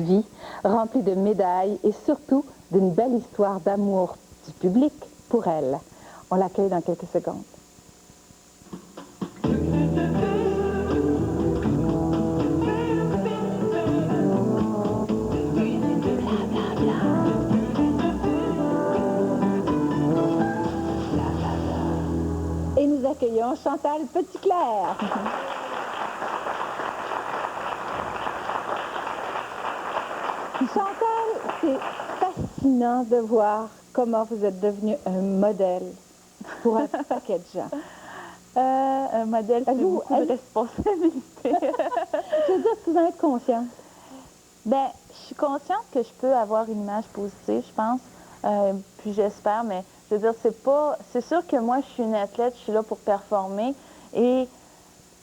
vie remplie de médailles et surtout d'une belle histoire d'amour du public pour elle. On l'accueille dans quelques secondes. Et nous accueillons Chantal Petitclerc. Chantal, c'est fascinant de voir comment vous êtes devenue un modèle pour un paquet de gens. Un modèle, c'est beaucoup de responsabilité. Je veux dire que vous en êtes consciente. Bien, je suis consciente que je peux avoir une image positive, je pense. Puis j'espère, mais je veux dire, c'est sûr que moi, je suis une athlète, je suis là pour performer. Et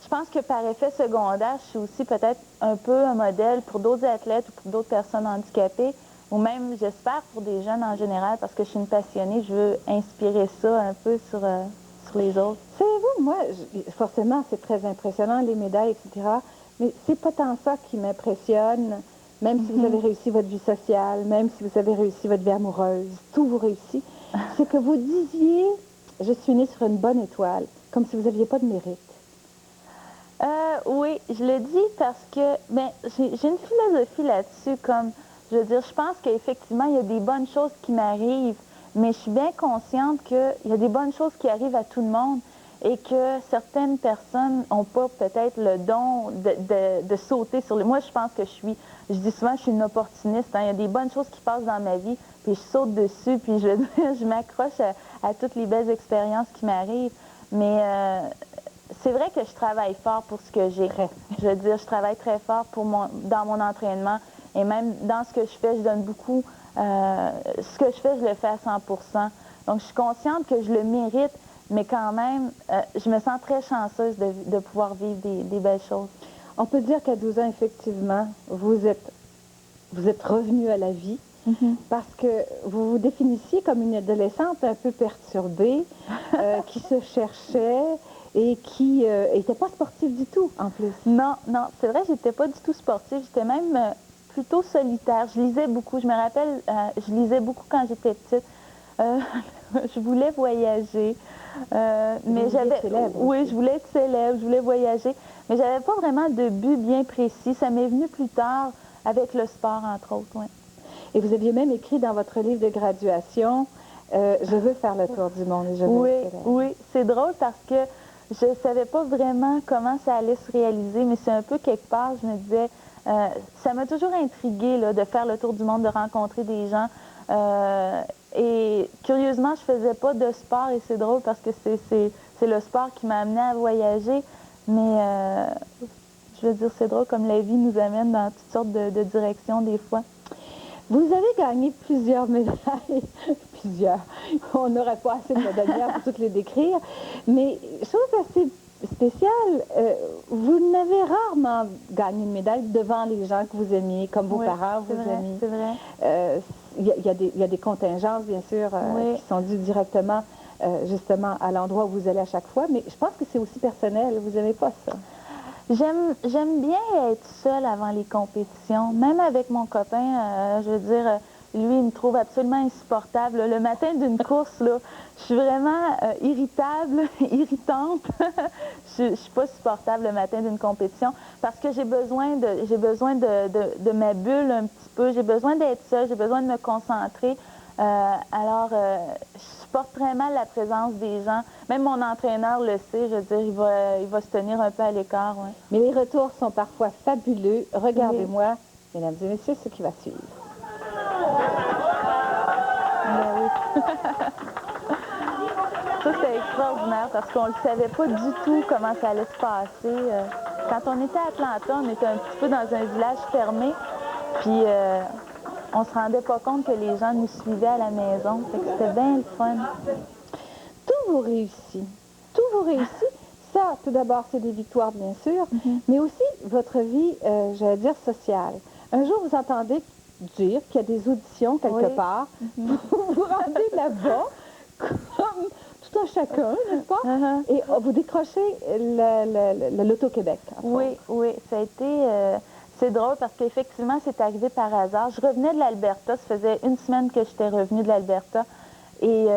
je pense que par effet secondaire, je suis aussi peut-être un peu un modèle pour d'autres athlètes ou pour d'autres personnes handicapées, ou même, j'espère, pour des jeunes en général, parce que je suis une passionnée, je veux inspirer ça un peu sur les autres. Savez-vous, moi, forcément, c'est très impressionnant, les médailles, etc., mais c'est pas tant ça qui m'impressionne, même si vous avez réussi votre vie sociale, même si vous avez réussi votre vie amoureuse, tout vous réussit, c'est que vous disiez, je suis née sur une bonne étoile, comme si vous n'aviez pas de mérite. Oui, je le dis parce que j'ai une philosophie là-dessus, comme, je veux dire, je pense qu'effectivement, il y a des bonnes choses qui m'arrivent, mais je suis bien consciente qu'il y a des bonnes choses qui arrivent à tout le monde et que certaines personnes n'ont pas peut-être le don de sauter sur les... Moi, je pense que je dis souvent, je suis une opportuniste, hein. Il y a des bonnes choses qui passent dans ma vie, puis je saute dessus, puis je m'accroche à toutes les belles expériences qui m'arrivent, mais... c'est vrai que je travaille fort pour ce que j'ai. Je veux dire, je travaille très fort dans mon entraînement. Et même dans ce que je fais, je donne beaucoup. Ce que je fais, je le fais à 100%. Donc, je suis consciente que je le mérite, mais quand même, je me sens très chanceuse de pouvoir vivre des belles choses. On peut dire qu'à 12 ans, effectivement, vous êtes revenue à la vie parce que vous vous définissiez comme une adolescente un peu perturbée, qui se cherchait, et qui n'était pas sportive du tout, en plus. Non, non, c'est vrai, j'étais pas du tout sportive. J'étais même plutôt solitaire. Je lisais beaucoup. Je me rappelle, je lisais beaucoup quand j'étais petite. Je voulais voyager. Mais j'avais... Oui, je voulais être célèbre, je voulais voyager. Mais j'avais pas vraiment de but bien précis. Ça m'est venu plus tard avec le sport, entre autres, oui. Et vous aviez même écrit dans votre livre de graduation, je veux faire le tour du monde et je veux être célèbre. Oui, c'est drôle parce que je ne savais pas vraiment comment ça allait se réaliser, mais c'est un peu quelque part, je me disais, ça m'a toujours intriguée là, de faire le tour du monde, de rencontrer des gens. Et curieusement, je ne faisais pas de sport et c'est drôle parce que c'est le sport qui m'a amenée à voyager. Mais je veux dire, c'est drôle comme la vie nous amène dans toutes sortes de directions des fois. Vous avez gagné plusieurs médailles, plusieurs. On n'aurait pas assez de médailles pour toutes les décrire. Mais chose assez spéciale, vous n'avez rarement gagné une médaille devant les gens que vous aimiez, comme vos parents vous aimiez. C'est vrai. Il y a des contingences, bien sûr, qui sont dues directement, justement, à l'endroit où vous allez à chaque fois. Mais je pense que c'est aussi personnel. Vous n'aimez pas ça? J'aime bien être seule avant les compétitions, même avec mon copain, je veux dire, lui, il me trouve absolument insupportable. Le matin d'une course, là, je suis vraiment irritable, irritante. Je suis pas supportable le matin d'une compétition parce que j'ai besoin de ma bulle un petit peu, j'ai besoin d'être seule, j'ai besoin de me concentrer. Je supporte très mal la présence des gens. Même mon entraîneur le sait, je veux dire, il va se tenir un peu à l'écart. Ouais. Mais les retours sont parfois fabuleux. Regardez-moi, mesdames et messieurs, ce qui va suivre. Oui. Ça, c'était extraordinaire parce qu'on ne savait pas du tout comment ça allait se passer. Quand on était à Atlanta, on était un petit peu dans un village fermé, puis on se rendait pas compte que les gens nous suivaient à la maison. C'était bien le fun. Tout vous réussit. Tout vous réussit. Ça, tout d'abord, c'est des victoires, bien sûr, mais aussi votre vie, j'allais dire, sociale. Un jour, vous entendez dire qu'il y a des auditions quelque part. Vous vous rendez là-bas, comme tout un chacun, n'est-ce pas? Et vous décrochez l'Auto-Québec. Oui, oui. Ça a été... c'est drôle parce qu'effectivement, c'est arrivé par hasard. Je revenais de l'Alberta, ça faisait une semaine que j'étais revenue de l'Alberta. Et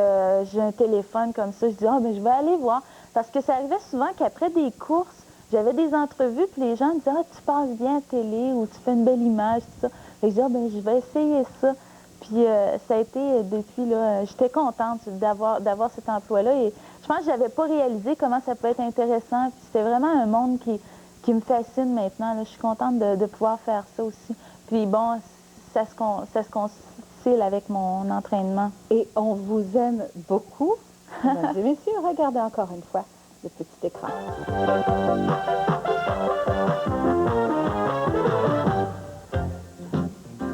j'ai un téléphone comme ça, je dis, ah, ben je vais aller voir. Parce que ça arrivait souvent qu'après des courses, j'avais des entrevues, puis les gens me disaient, ah, tu passes bien à télé ou tu fais une belle image, tout ça. Et je dis, ah, ben je vais essayer ça. Puis ça a été depuis, là, j'étais contente d'avoir cet emploi-là. Et je pense que je n'avais pas réalisé comment ça peut être intéressant. Puis c'était vraiment un monde qui me fascine maintenant, là. Je suis contente de pouvoir faire ça aussi. Puis bon, ça se concile avec mon entraînement. Et on vous aime beaucoup. Mesdames et messieurs, regardez encore une fois le petit écran.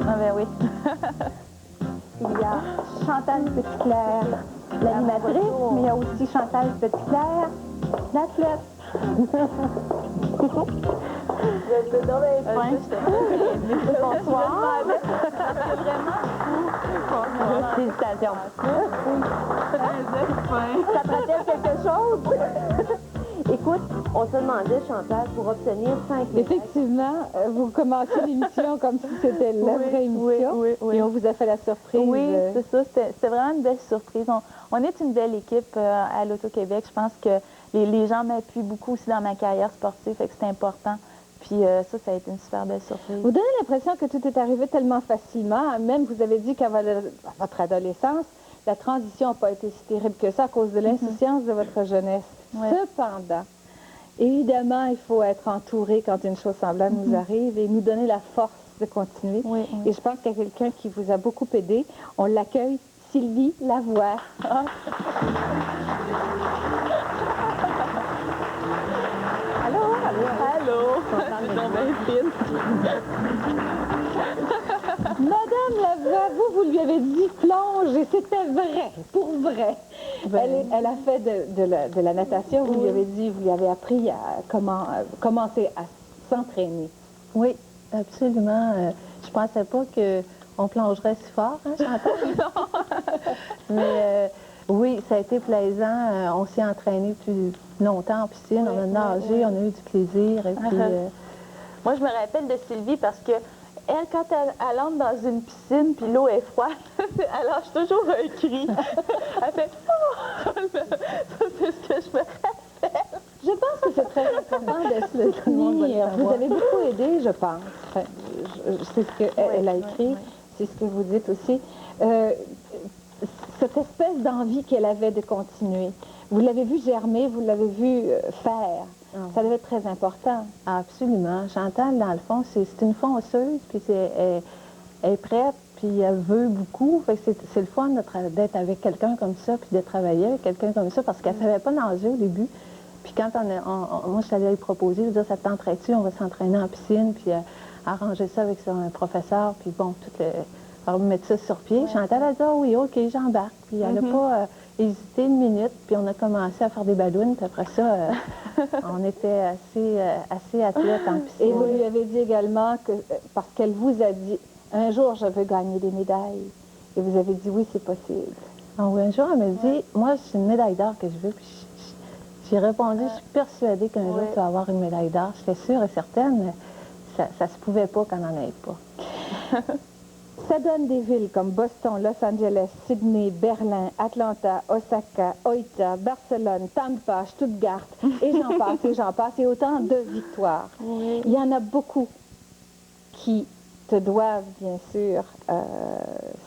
Ah ben oui. Il y a Chantal Petitclerc, l'animatrice, mais il y a aussi Chantal Petitclerc, l'athlète. C'est donc bien fin. Bonsoir. C'est vraiment fou. Félicitations. Ça te rappelle quelque chose? Écoute, on se demandait, Chantal, pour obtenir 5 000. Effectivement, vous commencez l'émission comme si c'était la vraie émission. Oui. Et on vous a fait la surprise. Oui, c'est ça. C'était vraiment une belle surprise. On est une belle équipe à l'Auto-Québec. Je pense que les gens m'appuient beaucoup aussi dans ma carrière sportive, fait que c'est important. Puis ça a été une super belle surprise. Vous donnez l'impression que tout est arrivé tellement facilement. Même, vous avez dit qu'à votre adolescence, la transition n'a pas été si terrible que ça à cause de l'insouciance de votre jeunesse. Ouais. Cependant, évidemment, il faut être entouré quand une chose semblable nous arrive et nous donner la force de continuer. Oui. Et je pense qu'il y a quelqu'un qui vous a beaucoup aidé. On l'accueille, Sylvie Lavoie. Ah. Allô. Madame Lavoie, vous lui avez dit plonge et c'était vrai, pour vrai. Elle a fait de la natation, vous lui avez dit, vous lui avez appris à commencer à s'entraîner. Oui, absolument. Je pensais pas qu'on plongerait si fort, hein, Chantal? Mais oui, ça a été plaisant. On s'est entraîné plus longtemps en piscine. On a nagé, on a eu du plaisir. Et puis, Moi, je me rappelle de Sylvie parce que elle, quand elle entre dans une piscine puis l'eau est froide, elle lâche toujours un cri. Elle fait « Oh! » Ça, c'est ce que je me rappelle. Je pense que c'est très important de se le soutenir. Vous avez beaucoup aidé, je pense. Enfin, c'est ce qu'elle a écrit, c'est ce que vous dites aussi. Cette espèce d'envie qu'elle avait de continuer. Vous l'avez vu germer, vous l'avez vu faire. Ça devait être très important. absolument. Chantal, dans le fond, c'est une fonceuse, puis elle est prête, puis elle veut beaucoup. Fait que c'est le fun d'être avec quelqu'un comme ça, puis de travailler avec quelqu'un comme ça, parce qu'elle ne savait pas nager au début. Puis quand moi, je l'avais proposé, je disais, ça te tenterait-tu? On va s'entraîner en piscine, puis arranger ça avec son professeur, puis bon, mettre ça sur pied. Chantal a dit, ah oui, OK, j'embarque. Puis elle n'a pas hésité une minute, puis on a commencé à faire des ballons, puis après ça, on était assez athlètes en piscine. Et vous lui avez dit également que, parce qu'elle vous a dit, un jour, je veux gagner des médailles. Et vous avez dit, oui, c'est possible. Ah oui, un jour, elle m'a dit, moi, c'est une médaille d'or que je veux, puis j'ai répondu, je suis persuadée qu'un jour, tu vas avoir une médaille d'or. J'étais sûre et certaine, mais ça se pouvait pas qu'on n'en ait pas. Ça donne des villes comme Boston, Los Angeles, Sydney, Berlin, Atlanta, Osaka, Oita, Barcelone, Tampa, Stuttgart, et j'en passe, et autant de victoires. Oui. Il y en a beaucoup qui te doivent, bien sûr,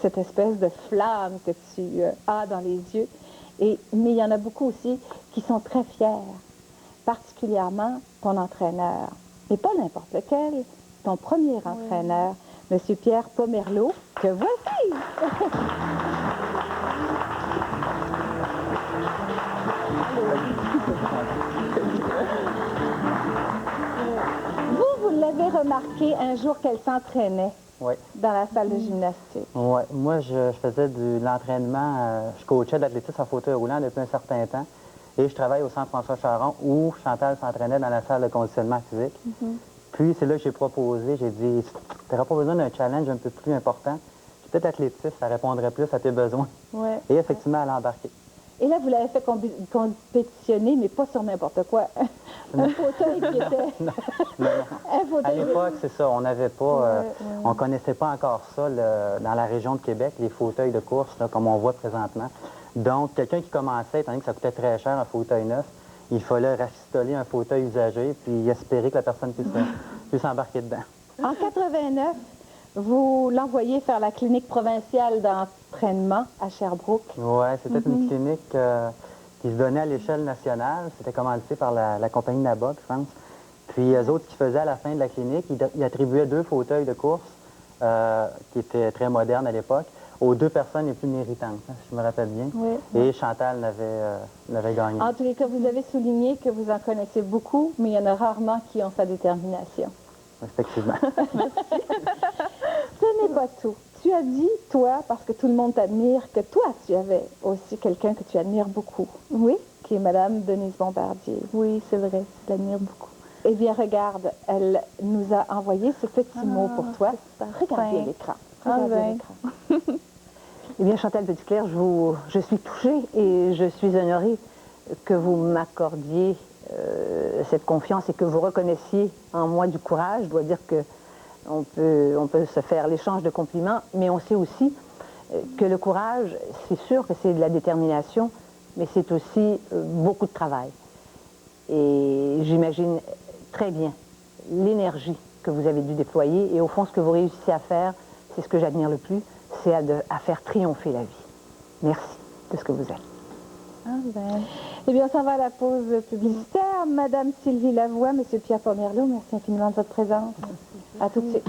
cette espèce de flamme que tu as dans les yeux. Mais il y en a beaucoup aussi qui sont très fiers, particulièrement ton entraîneur. Et pas n'importe lequel, ton premier entraîneur, M. Pierre Pomerleau, que voici! Vous l'avez remarqué un jour qu'elle s'entraînait dans la salle de gymnastique. Oui. Moi, je faisais de l'entraînement, je coachais de l'athlétisme en fauteuil roulant depuis un certain temps. Et je travaille au centre François Charon où Chantal s'entraînait dans la salle de conditionnement physique. Puis c'est là que j'ai proposé, j'ai dit, tu n'auras pas besoin d'un challenge un peu plus important. Peut-être athlétisme, ça répondrait plus à tes besoins. Ouais. Et effectivement, elle a embarqué. Et là, vous l'avez fait compétitionner, mais pas sur n'importe quoi. Un fauteuil qui était... Non, non. Un À fauteuil... l'époque, c'est ça, on n'avait pas, on connaissait pas encore ça dans la région de Québec, les fauteuils de course, là, comme on voit présentement. Donc, quelqu'un qui commençait, étant donné que ça coûtait très cher, un fauteuil neuf, il fallait rafistoler un fauteuil usagé, puis espérer que la personne puisse embarquer dedans. En 89, vous l'envoyez faire la clinique provinciale d'entraînement à Sherbrooke. Oui, c'était une clinique qui se donnait à l'échelle nationale. C'était commandité par la compagnie Naboc, je pense. Puis, eux autres, ce qu'ils faisaient à la fin de la clinique, ils attribuaient 2 fauteuils de course, qui étaient très modernes à l'époque, aux 2 personnes les plus méritantes, hein, si je me rappelle bien. Oui. Et Chantal l'avait gagné. En tous les cas, vous avez souligné que vous en connaissez beaucoup, mais il y en a rarement qui ont sa détermination. Effectivement. Ce n'est pas tout. Tu as dit, toi, parce que tout le monde t'admire, que toi, tu avais aussi quelqu'un que tu admires beaucoup. Oui. Qui est Madame Denise Bombardier. Oui, c'est vrai, je l'admire beaucoup. Eh bien, regarde, elle nous a envoyé ce petit mot pour toi. Regardez l'écran. Regardez l'écran. Eh bien, Chantal Petitclerc, je suis touchée et je suis honorée que vous m'accordiez cette confiance et que vous reconnaissiez en moi du courage. Je dois dire que on peut se faire l'échange de compliments, mais on sait aussi que le courage, c'est sûr que c'est de la détermination, mais c'est aussi beaucoup de travail. Et j'imagine très bien l'énergie que vous avez dû déployer et au fond, ce que vous réussissez à faire, c'est ce que j'admire le plus, c'est à faire triompher la vie. Merci de ce que vous êtes. Ah ben. Eh bien, ça va à la pause publicitaire. Madame Sylvie Lavoie, Monsieur Pierre Pomerleau, merci infiniment de votre présence. À tout de suite.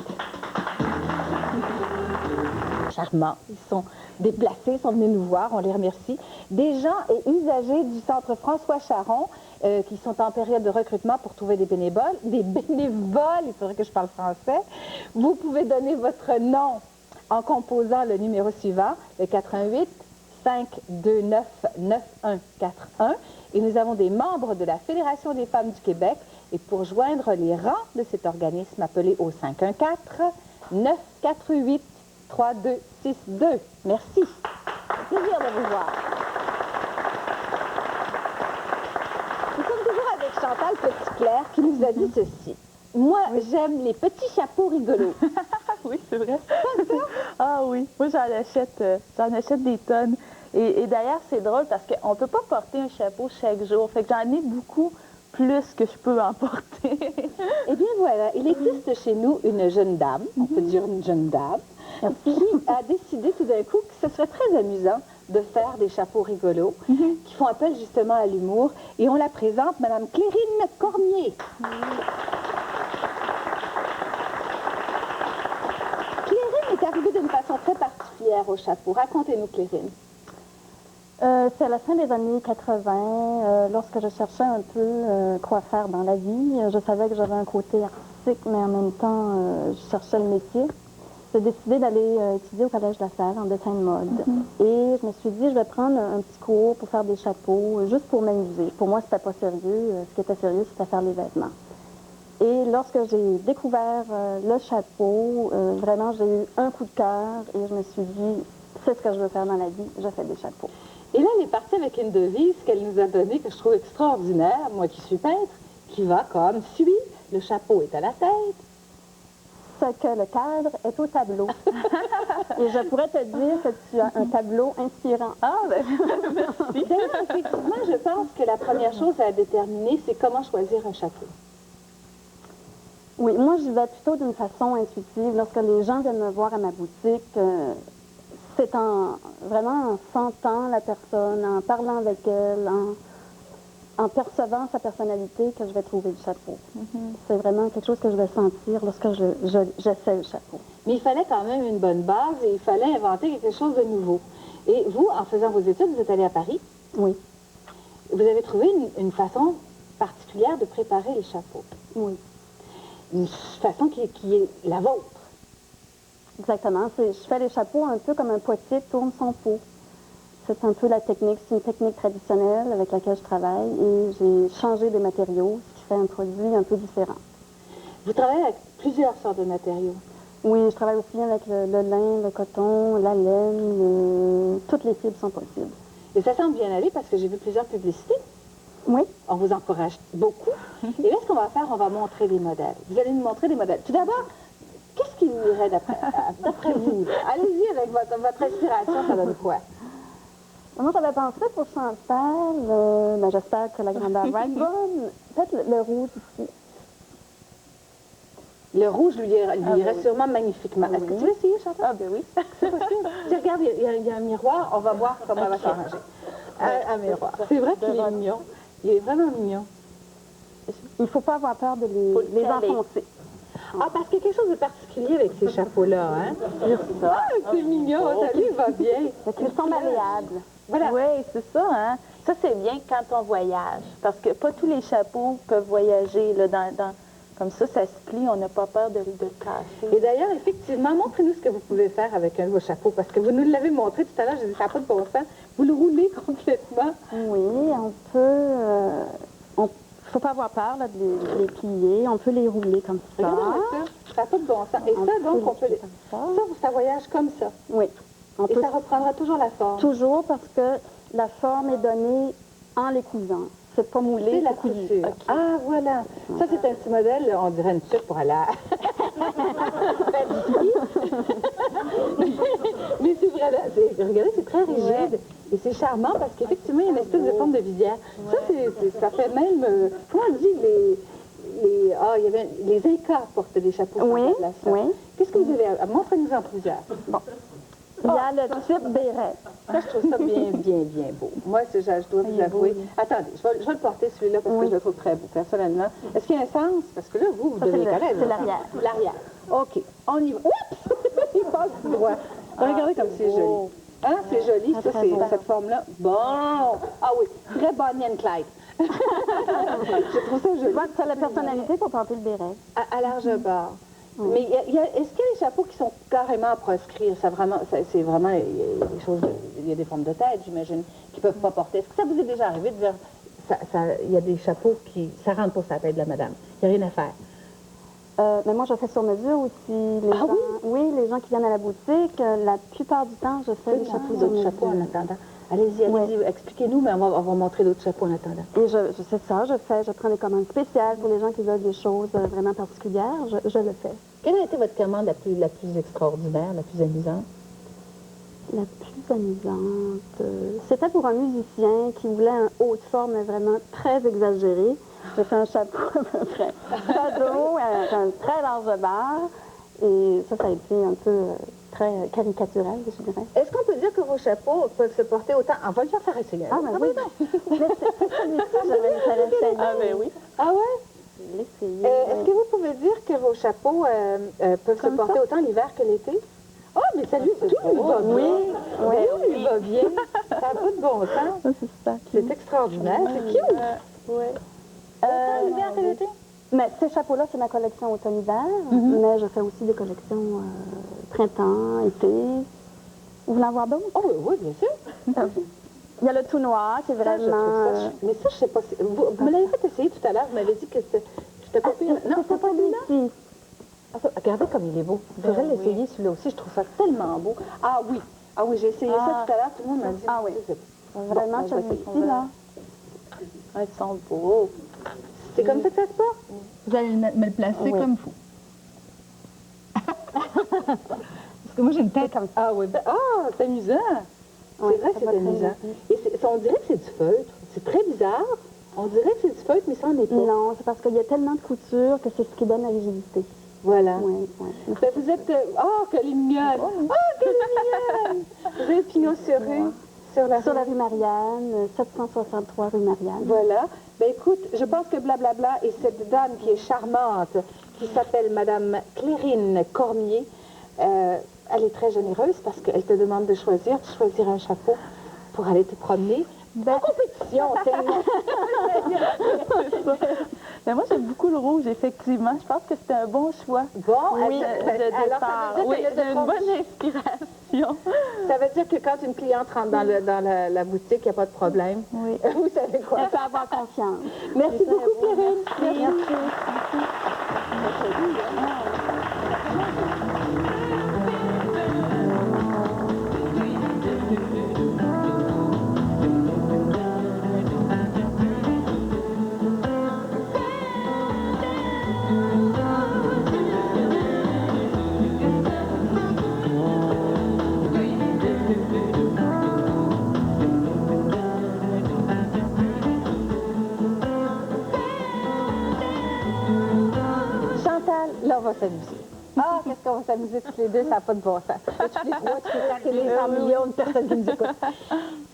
Charmants. Ils sont déplacés, ils sont venus nous voir, on les remercie. Des gens et usagers du centre François Charon qui sont en période de recrutement pour trouver des bénévoles. Il faudrait que je parle français. Vous pouvez donner votre nom en composant le numéro suivant, le 88 529 9141. Et nous avons des membres de la Fédération des femmes du Québec. Et pour joindre les rangs de cet organisme, appelez au 514-948-3262. Merci. Plaisir de vous voir. Nous sommes toujours avec Chantal Petitclerc qui nous a dit ceci. Moi, j'aime les petits chapeaux rigolos. Oui, c'est vrai. Ah oui, moi j'en achète des tonnes. Et d'ailleurs, c'est drôle parce qu'on ne peut pas porter un chapeau chaque jour. Fait que j'en ai beaucoup plus que je peux en porter. Eh bien voilà, il existe chez nous une jeune dame, on peut dire une jeune dame, qui a décidé tout d'un coup que ce serait très amusant de faire des chapeaux rigolos qui font appel justement à l'humour. Et on la présente, Madame Clérine Cormier. Clérine est arrivée d'une façon très particulière au chapeau. Racontez-nous, Clérine. C'est à la fin des années 80, lorsque je cherchais un peu quoi faire dans la vie. Je savais que j'avais un côté artistique, mais en même temps, je cherchais le métier. J'ai décidé d'aller étudier au Collège de la Salle en dessin de mode. Et je me suis dit, je vais prendre un petit cours pour faire des chapeaux, juste pour m'amuser. Pour moi, c'était pas sérieux. Ce qui était sérieux, c'était faire les vêtements. Et lorsque j'ai découvert le chapeau, vraiment, j'ai eu un coup de cœur et je me suis dit, c'est ce que je veux faire dans la vie, je fais des chapeaux. Et là, elle est partie avec une devise qu'elle nous a donnée, que je trouve extraordinaire, moi qui suis peintre, qui va comme suit. Le chapeau est à la tête. Ce que le cadre est au tableau. Et je pourrais te dire que tu as un tableau inspirant. Ah, ben, merci. D'ailleurs, effectivement, je pense que la première chose à déterminer, c'est comment choisir un chapeau. Oui, moi, j'y vais plutôt d'une façon intuitive. Lorsque les gens viennent me voir à ma boutique, c'est vraiment en sentant la personne, en parlant avec elle, en percevant sa personnalité que je vais trouver le chapeau. C'est vraiment quelque chose que je vais sentir lorsque j'essaie le chapeau. Mais il fallait quand même une bonne base et il fallait inventer quelque chose de nouveau. Et vous, en faisant vos études, vous êtes allé à Paris. Oui. Vous avez trouvé une particulière de préparer le chapeau. Oui. Une façon qui est la vôtre. Exactement. Je fais les chapeaux un peu comme un potier tourne son pot. C'est un peu la technique. C'est une technique traditionnelle avec laquelle je travaille et j'ai changé des matériaux, ce qui fait un produit un peu différent. Vous travaillez avec plusieurs sortes de matériaux. Oui, je travaille aussi avec le lin, le coton, la laine, toutes les fibres sont possibles. Et ça semble bien aller parce que j'ai vu plusieurs publicités. Oui. On vous encourage beaucoup. Et là, ce qu'on va faire, on va montrer des modèles. Vous allez nous montrer des modèles. Tout d'abord, qu'est-ce qui vous irait d'après vous? Là? Allez-y avec votre inspiration, ça donne quoi? Moi, j'avais pensé pour Chantal, ben, j'espère que la grandeur va être bonne. Peut-être le rouge ici. Le rouge lui irait sûrement magnifiquement. Est-ce que tu veux essayer, Chantal? Ah, ben oui. C'est possible. Tiens, regarde, il y a un miroir. On va voir comment elle va s'arranger. Un miroir. C'est vrai qu'il est mignon. Il est vraiment mignon. Il ne faut pas avoir peur de les enfoncer. Ah, parce qu'il y a quelque chose de particulier avec ces chapeaux-là, hein? Ah, c'est mignon, ça lui va bien. Ils sont malléables. Voilà. Oui, c'est ça, hein. Ça, c'est bien quand on voyage, parce que pas tous les chapeaux peuvent voyager, là, comme ça se plie, on n'a pas peur de le casser. Et d'ailleurs, effectivement, montrez-nous ce que vous pouvez faire avec un de vos chapeaux, parce que vous nous l'avez montré tout à l'heure, j'ai dit, ça n'a pas de bon sens. Vous le roulez complètement. Oui, on peut... Il ne faut pas avoir peur là, de les plier. On peut les rouler comme ça. Regardez ça n'a pas de bon sens. Et ça, donc, on peut... Ça voyage comme ça. Oui. Et ça reprendra toujours la forme. Toujours parce que la forme est donnée en les cousant. C'est pas moulé, C'est la cousu. couture. Okay. Ah, voilà. Ça, c'est un petit modèle, on dirait une tuque pour aller à... Mais c'est vrai, là, regardez, c'est très rigide. Et c'est charmant parce qu'effectivement, il y a une espèce de forme de visière. Ça, ça fait même... comment on dit il y avait les Incas portaient des chapeaux sans place. Oui. Qu'est-ce que vous avez... Montrez-nous en plusieurs. Bon. Il y a le type béret. Ça, je trouve ça bien beau. Moi, je dois vous avouer. Attendez, je vais le porter celui-là parce que je le trouve très beau, personnellement. Est-ce qu'il y a un sens? Parce que là, vous devez connaître. C'est l'arrière. L'arrière. OK. On y va. Oups! Il passe du droit. Regardez comme c'est joli. Hein, c'est joli, ça, c'est cette forme-là. Bon! Ah oui, très Bonnie and Clyde. Je trouve ça joli. Tu as la personnalité pour porter le béret. À large bord. Mais est-ce qu'il y a des chapeaux qui sont carrément à proscrire? C'est vraiment, il y a des formes de tête, j'imagine, qui ne peuvent pas porter. Est-ce que ça vous est déjà arrivé de dire, il y a des chapeaux qui, ça rentre pas sur la tête de la madame? Il n'y a rien à faire. Mais moi, je fais sur mesure aussi. Oui, les gens qui viennent à la boutique, la plupart du temps, je fais des chapeaux sur mesure. Chapeaux en attendant. Allez-y, expliquez-nous, mais on va montrer d'autres chapeaux en attendant. Et je fais ça, je prends des commandes spéciales pour les gens qui veulent des choses vraiment particulières, je le fais. Quelle a été votre commande la plus extraordinaire, la plus amusante? La plus amusante, c'était pour un musicien qui voulait un haut de forme vraiment très exagéré. J'ai fait un chapeau à peu près cadeau, avec un très large barre, et ça a été un peu très caricatural, je dirais. Est-ce qu'on peut dire que vos chapeaux peuvent se porter autant... On va lui en faire essayer. Ah, ben oui. Mais c'est celui-ci, j'avais l'essayer. Ah, ben oui. Ah ouais? L'essayer. Est-ce que vous pouvez dire que vos chapeaux peuvent se porter autant l'hiver que l'été? Oh, mais ça lui, tout lui va bien. Tout lui va bien. Ça n'a pas de bon sens. C'est extraordinaire. C'est cute. Oui. L'hiver que l'été? Mais ces chapeaux-là, c'est ma collection automne-hiver, mais je fais aussi des collections printemps, été. Vous voulez en voir d'autres? Oh oui, bien sûr. Il y a le tout noir qui est vraiment... Mais ça, je sais pas si... Vous me l'avez fait essayer tout à l'heure, vous m'avez dit que c'était pas pire. Non, c'est pas celui-ci. Regardez comme il est beau. Je devrais l'essayer, celui-là aussi. Je trouve ça tellement beau. Ah oui, j'ai essayé ça tout à l'heure. Tout le monde m'a dit... Ah oui. Vraiment, celui-ci, là. Ah, ils sont beaux. C'est comme ça que ça se porte? Vous allez me le placer comme il faut. Parce que moi, j'ai une tête comme ça. Ah oui, c'est amusant. C'est vrai que c'est amusant. Et on dirait que c'est du feutre. C'est très bizarre. On dirait que c'est du feutre, mais ça n'en est pas. Non, c'est parce qu'il y a tellement de couture que c'est ce qui donne la rigidité. Voilà. Oui. Ben, vous êtes... que les mignonnes! Que les mignonnes! Vous êtes pignon sur rue? Sur la rue Marianne, 763 rue Marianne. Voilà. Ben écoute, je pense que blablabla et cette dame qui est charmante, qui s'appelle Madame Clérine Cormier, elle est très généreuse parce qu'elle te demande de choisir un chapeau pour aller te promener. En compétition, Mais moi, j'aime beaucoup le rouge, effectivement. Je pense que c'était un bon choix. Bon, oui, de départ. Oui, j'ai une bonne inspiration. Ça veut dire que quand une cliente rentre dans la boutique, il n'y a pas de problème. Oui. Vous savez quoi? Elle peut avoir confiance. Merci beaucoup, Clérine. Merci. va s'amuser. Ah, qu'est-ce qu'on va s'amuser toutes les deux, ça n'a pas de bon sens. Et toutes les trois, toutes les quatre et les 100 millions de personnes qui nous écoutent.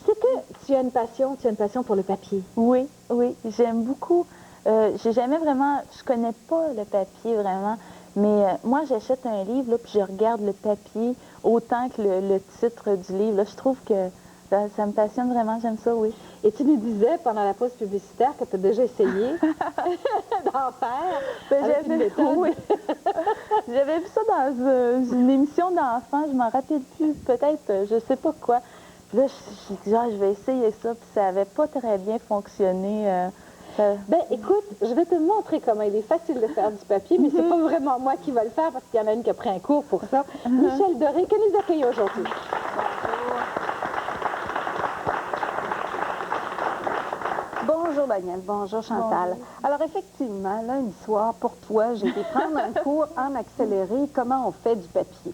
C'est que tu as une passion pour le papier. Oui, oui, j'aime beaucoup. J'ai jamais vraiment, je connais pas le papier vraiment, mais moi j'achète un livre, là, puis je regarde le papier autant que le titre du livre. Là, je trouve que ça me passionne vraiment, j'aime ça, oui. Et tu nous disais pendant la pause publicitaire que tu as déjà essayé d'en faire. Avec une méthode. Oui. J'avais vu ça dans une émission d'enfants, je m'en rappelle plus, peut-être, je sais pas quoi. Puis là, j'ai dit, je vais essayer ça, puis ça avait pas très bien fonctionné. Ben, écoute, je vais te montrer comment il est facile de faire du papier, mais c'est pas vraiment moi qui va le faire parce qu'il y en a une qui a pris un cours pour ça. Michel Doré, que nous accueillons aujourd'hui. Bonjour Daniel, bonjour Chantal. Bonjour. Alors effectivement, lundi soir, pour toi, j'ai été prendre un cours en accéléré, comment on fait du papier.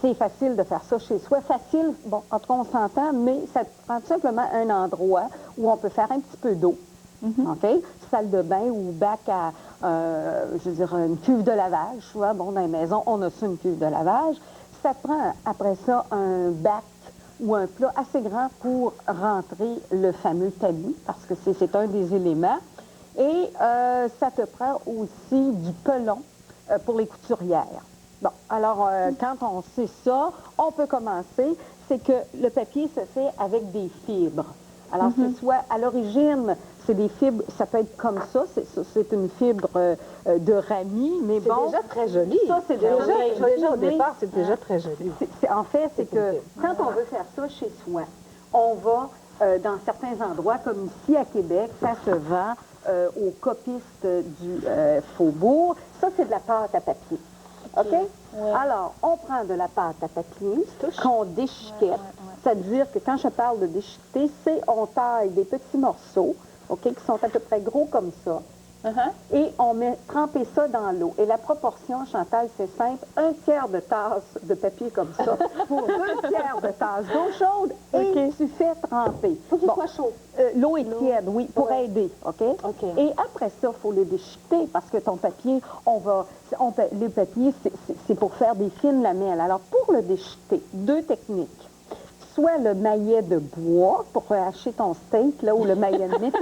C'est facile de faire ça chez soi. Facile, bon, en tout cas, on s'entend, mais ça prend tout simplement un endroit où on peut faire un petit peu d'eau. OK? Salle de bain ou bac à, je veux dire, une cuve de lavage. Souvent, bon, dans les maisons, on a ça, une cuve de lavage. Ça prend, après ça, un bac ou un plat assez grand pour rentrer le fameux tamis, parce que c'est un des éléments. Et ça te prend aussi du pelon pour les couturières. Bon, alors, quand on sait ça, on peut commencer. C'est que le papier se fait avec des fibres. Alors, c'est soit, à l'origine, c'est des fibres, ça peut être comme ça, c'est une fibre de rami, mais bon... C'est déjà très joli. Ça, c'est déjà au départ, c'est déjà très joli. En fait, c'est que quand on veut faire ça chez soi, on va dans certains endroits, comme ici à Québec, ça se vend aux copistes du Faubourg. Ça, c'est de la pâte à papier. OK? Ouais. Alors, on prend de la pâte à papier qu'on déchiquette. C'est-à-dire que quand je parle de déchiqueter, c'est on taille des petits morceaux, OK, qui sont à peu près gros comme ça. Et on met tremper ça dans l'eau. Et la proportion, Chantal, c'est simple, 1/3 de tasse de papier comme ça pour 2/3 de tasse d'eau chaude et tu fais tremper. Faut qu'il soit chaud. L'eau est tiède, oui, pour aider, OK? Et après ça, il faut le déchiqueter parce que ton papier, le papier, c'est pour faire des fines lamelles. Alors, pour le déchiqueter, 2 techniques. Soit le maillet de bois pour hacher ton steak, là, ou le maillet de métal,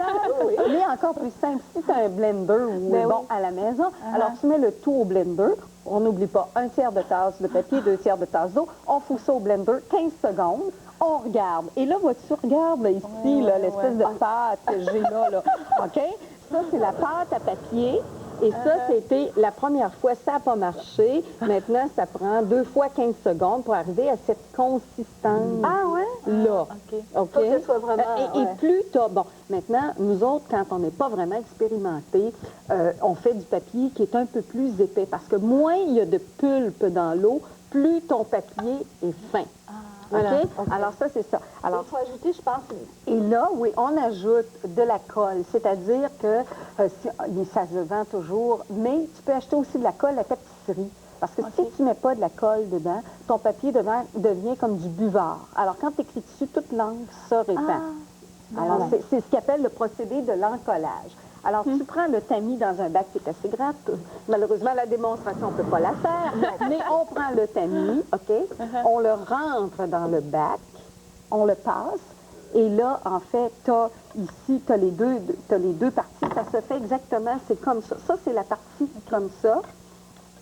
mais encore plus simple, si tu as un blender ou à la maison, alors tu mets le tout au blender, on n'oublie pas, 1/3 de tasse de papier, 2/3 de tasse d'eau, on fout ça au blender, 15 secondes, on regarde. Et là, tu regardes là, ici, l'espèce de pâte que j'ai là, OK? Ça, c'est la pâte à papier. Et ça, c'était la première fois, ça n'a pas marché. Maintenant, ça prend 2 fois 15 secondes pour arriver à cette consistance. Ah ouais? Là. OK. OK? Faut que ce soit vraiment... Et plus t'as... Bon, maintenant, nous autres, quand on n'est pas vraiment expérimenté, on fait du papier qui est un peu plus épais. Parce que moins il y a de pulpe dans l'eau, plus ton papier est fin. Voilà. OK? Alors, ça, c'est ça. Alors, Il faut ajouter, je pense... et là, oui, on ajoute de la colle, c'est-à-dire que ça se vend toujours, mais tu peux acheter aussi de la colle à tapisserie. Parce que si tu ne mets pas de la colle dedans, ton papier devient comme du buvard. Alors, quand tu écris dessus, toute l'encre se répand. Alors, c'est ce qu'on appelle le procédé de l'encollage. Alors, tu prends le tamis dans un bac qui est assez grand. Malheureusement, la démonstration, on ne peut pas la faire, mais on prend le tamis, OK? On le rentre dans le bac, on le passe, et là, en fait, ici, tu as les deux parties. Ça se fait exactement, c'est comme ça. Ça, c'est la partie comme ça,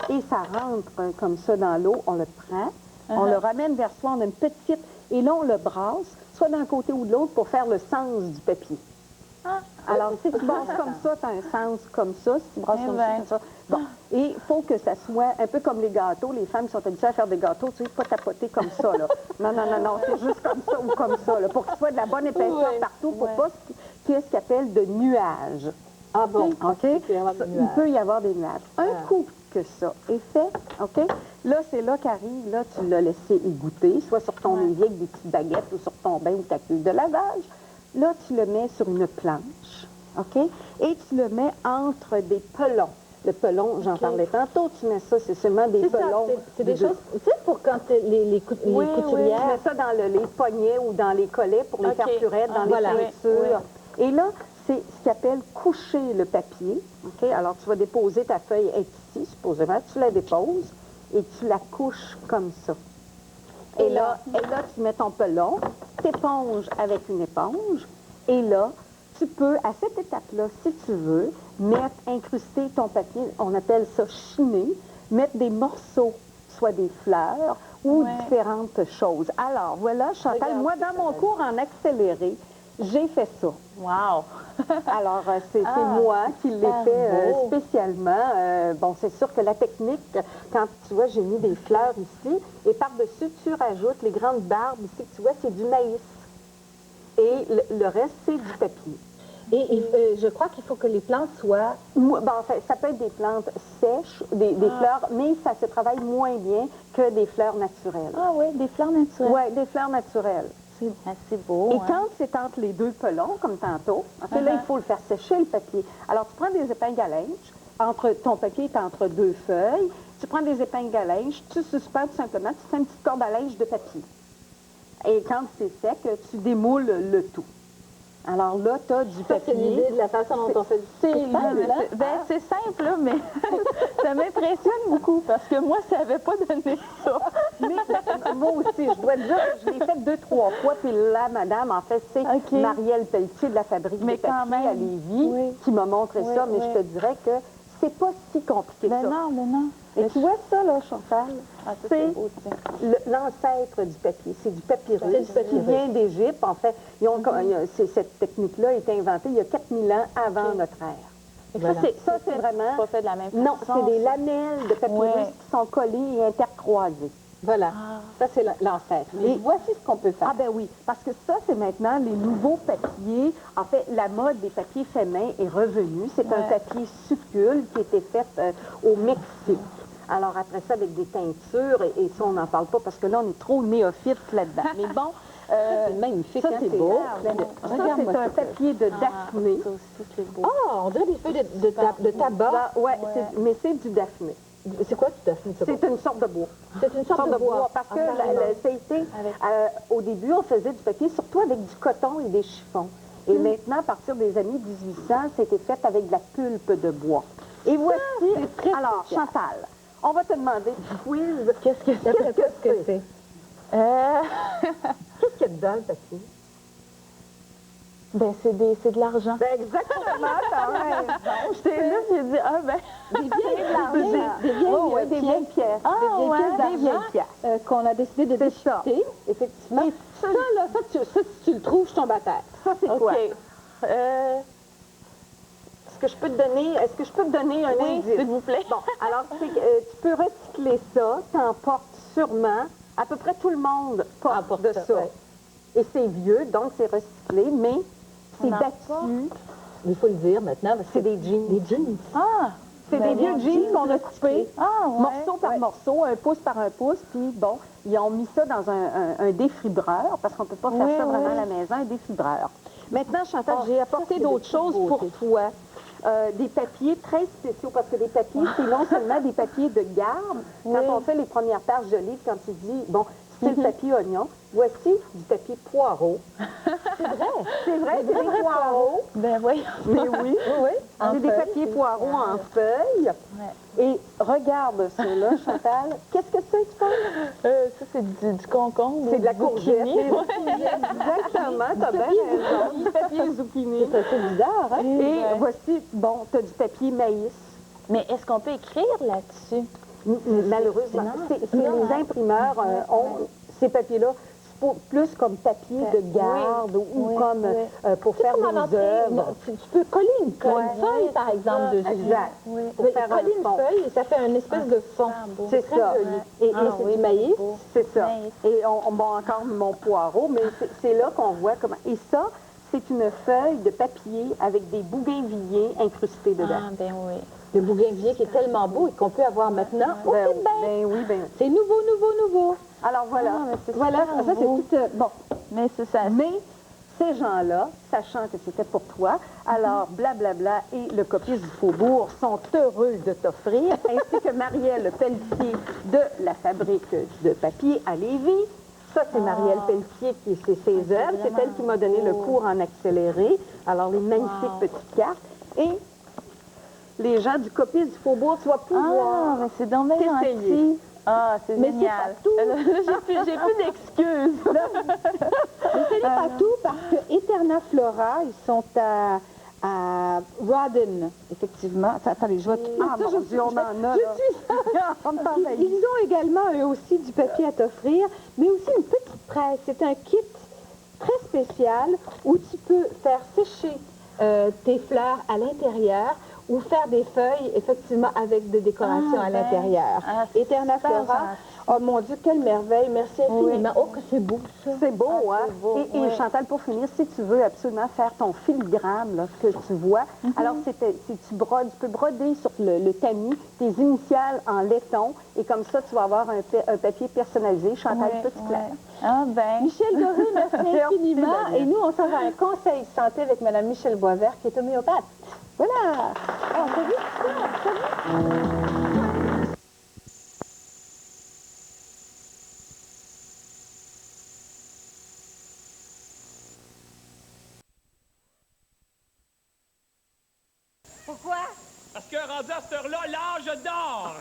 et ça rentre comme ça dans l'eau. On le prend, on le ramène vers soi, on a une petite, et là, on le brasse, soit d'un côté ou de l'autre, pour faire le sens du papier. Alors, si tu brasses comme ça, tu as un sens comme ça. Si tu brasses comme ça. Bon. Et il faut que ça soit un peu comme les gâteaux. Les femmes qui sont habituées à faire des gâteaux, tu sais, pas tapoter comme ça, là. Non. C'est juste comme ça ou comme ça, là. Pour qu'il soit de la bonne épaisseur partout, pour pas qu'il y ait ce qu'on appelle de nuages. Ah bon? OK? Il peut y avoir des nuages. Un coup que ça est fait, OK? Là, c'est là qu'arrive, là, tu l'as laissé égoutter, soit sur ton évier avec des petites baguettes ou sur ton bain ou ta cuve de lavage. Là, tu le mets sur une planche, OK? Et tu le mets entre des pelons. Le pelon, j'en parlais tantôt, tu mets ça, c'est seulement des pelons. C'est des choses, tu sais, pour quand les couturières... Tu mets ça dans les poignets ou dans les collets pour les faire purettes, dans les ceintures. Et là, c'est ce qu'ils appelle coucher le papier. OK? Alors, tu vas déposer ta feuille ici, supposément. Tu la déposes et tu la couches comme ça. Et là, tu mets ton pelon, t'éponges avec une éponge, et là, tu peux, à cette étape-là, si tu veux, incruster ton papier, on appelle ça chiner, mettre des morceaux, soit des fleurs ou différentes choses. Alors, voilà, Chantal, moi, dans mon cours en accéléré, j'ai fait ça. Wow! Alors, c'est moi qui l'ai fait spécialement. Bon, c'est sûr que la technique, quand tu vois, j'ai mis des fleurs ici, et par-dessus, tu rajoutes les grandes barbes ici, que tu vois, c'est du maïs. Et le reste, c'est du papier. Et je crois qu'il faut que les plantes soient... Bon, enfin, ça peut être des plantes sèches, des fleurs, mais ça se travaille moins bien que des fleurs naturelles. Ah oui, des fleurs naturelles. Oui, des fleurs naturelles. C'est assez beau. Et quand c'est entre les deux pelons, comme tantôt, en fait, là, il faut le faire sécher, le papier. Alors, tu prends des épingles à linge, ton papier est entre deux feuilles, tu prends des épingles à linge, tu suspends tout simplement, tu fais une petite corde à linge de papier. Et quand c'est sec, tu démoules le tout. Alors là, tu as du papier. C'est l'idée de la façon dont on fait du C'est simple, là, mais ça m'impressionne beaucoup parce que moi, ça n'avait pas donné ça. Mais moi aussi, je dois te dire que je l'ai fait 2-3 fois. Puis là, madame, en fait, c'est Marielle Pelletier de la Fabrique de papier à Lévis qui m'a montré ça. Mais je te dirais que c'est pas si compliqué que ça. Non. Et tu vois ça, là, Chantal? C'est l'ancêtre du papier. C'est du papyrus qui vient d'Égypte. En fait, cette technique-là a été inventée il y a 4000 ans avant notre ère. Voilà. Ça, c'est vraiment... pas fait de la même façon. Non, c'est des lamelles de papyrus qui sont collées et intercroisées. Voilà. Ça, c'est l'ancêtre. Et voici ce qu'on peut faire. Ah ben oui, parce que ça, c'est maintenant les nouveaux papiers. En fait, la mode des papiers faits main est revenue. C'est un papier succule qui était fait au Mexique. Alors, après ça, avec des teintures, et ça, on n'en parle pas parce que là, on est trop néophytes là-dedans. Mais bon, c'est magnifique. ça, c'est beau. Ça, Regarde-moi c'est un papier de Daphné. Ça aussi, c'est beau. Oh, on dirait des feuilles de tabac. Oui, mais c'est du Daphné. C'est quoi du Daphné? C'est une sorte de bois. C'est une sorte de bois. Parce que ça a été, au début, on faisait du papier surtout avec du coton et des chiffons. Et maintenant, à partir des années 1800, c'était fait avec de la pulpe de bois. Et voici, alors, Chantal, on va te demander, quiz, Qu'est-ce que c'est? Qu'est-ce qu'il y a dedans, le papier? Ben, c'est de l'argent. Ben, exactement, quand même. J'étais là, j'ai dit, Des vieilles pièces. Des vieilles pièces. Qu'on a décidé de déchiqueter. Effectivement. Et ça, là, si tu le trouves, je tombe à terre. Ça, c'est quoi? OK. Est-ce que je peux te donner un indice? S'il vous plaît. Bon, alors, tu peux recycler ça. Tu en portes sûrement. À peu près tout le monde porte de ça. Ouais. Et c'est vieux, donc c'est recyclé, mais c'est battu. Il faut le dire maintenant. C'est des jeans. Des jeans. Ah! C'est des vieux jeans qu'on a coupés, Ah, ouais. morceau par morceau, un pouce par un pouce, puis bon, ils ont mis ça dans un défibreur, parce qu'on ne peut pas faire ça vraiment à la maison, un défibreur. Maintenant, Chantal, j'ai apporté d'autres choses pour toi. Des papiers très spéciaux, parce que les papiers, c'est non seulement des papiers de garde. Quand on fait les premières pages de livres, quand tu dis, bon, c'est le papier oignon, voici du papier poireau. C'est vrai, c'est des poireaux. Ben oui. Mais oui, c'est des papiers poireaux en feuilles. Et regarde ceux-là, Chantal. Qu'est-ce que c'est, tu penses? Ça, c'est du concombre. C'est de la courgette. zucchini. Exactement, t'as bien raison. Du papier zucchini. C'est assez bizarre, hein? Et voici, bon, t'as du papier maïs. Mais est-ce qu'on peut écrire là-dessus? Malheureusement, les imprimeurs ont ces papiers-là plus comme papier de garde ou comme pour faire des œuvres. Tu peux coller une feuille, par exemple, dessus. Exact. Pour faire coller une feuille et ça fait une espèce de fond. C'est ça. Et c'est du maïs, c'est ça. Maïs. Et on voit encore mon poireau, mais c'est là qu'on voit comment. Et ça, c'est une feuille de papier avec des bougainvilliers incrustés dedans. Ah, ben oui. Le bougainvillier qui est tellement beau et qu'on peut avoir maintenant au Québec. Ben oui. C'est nouveau. Alors voilà. Voilà, Ça, c'est tout. Bon. Mais c'est ça. Mais ces gens-là, sachant que c'était pour toi, alors blablabla et le copiste du Faubourg sont heureux de t'offrir, ainsi que Marielle Pelletier de la Fabrique de papier à Lévis, Ça, c'est Marielle Pelletier, c'est ses œuvres. C'est elle qui m'a donné le cours en accéléré. Alors, les magnifiques petites cartes. Et les gens du Coppice du Faubourg, tu vas pouvoir mais c'est donc bien t'essayer. gentil. Ah, c'est Mais génial. c'est pas J'ai plus d'excuses. Mais ce n'est pas tout parce que Eterna Flora, ils sont à Rawdon, effectivement. Attendez, je vais tout Ah, mon Dieu, on en a, là. Ils ont également, eux aussi, du papier à t'offrir, mais aussi une petite presse. C'est un kit très spécial où tu peux faire sécher tes fleurs à l'intérieur ou faire des feuilles, effectivement, avec des décorations à l'intérieur. Eterna Flora, oh mon Dieu, quelle merveille, merci infiniment. Oh, que c'est beau, ça. C'est beau, hein? Et Chantal, pour finir, si tu veux absolument faire ton filigrane, là, que tu vois, alors si tu brodes, tu peux broder sur le tamis tes initiales en laiton, et comme ça, tu vas avoir un papier personnalisé. Chantal, petit clair. Ah ben. Michel Doré, merci infiniment. Et nous, on s'en va à un conseil santé avec Mme Michel Boisvert, qui est homéopathe. Voilà. Oh, t'as vu ça? Pourquoi? Parce que rendu à cette heure-là, l'âge d'or!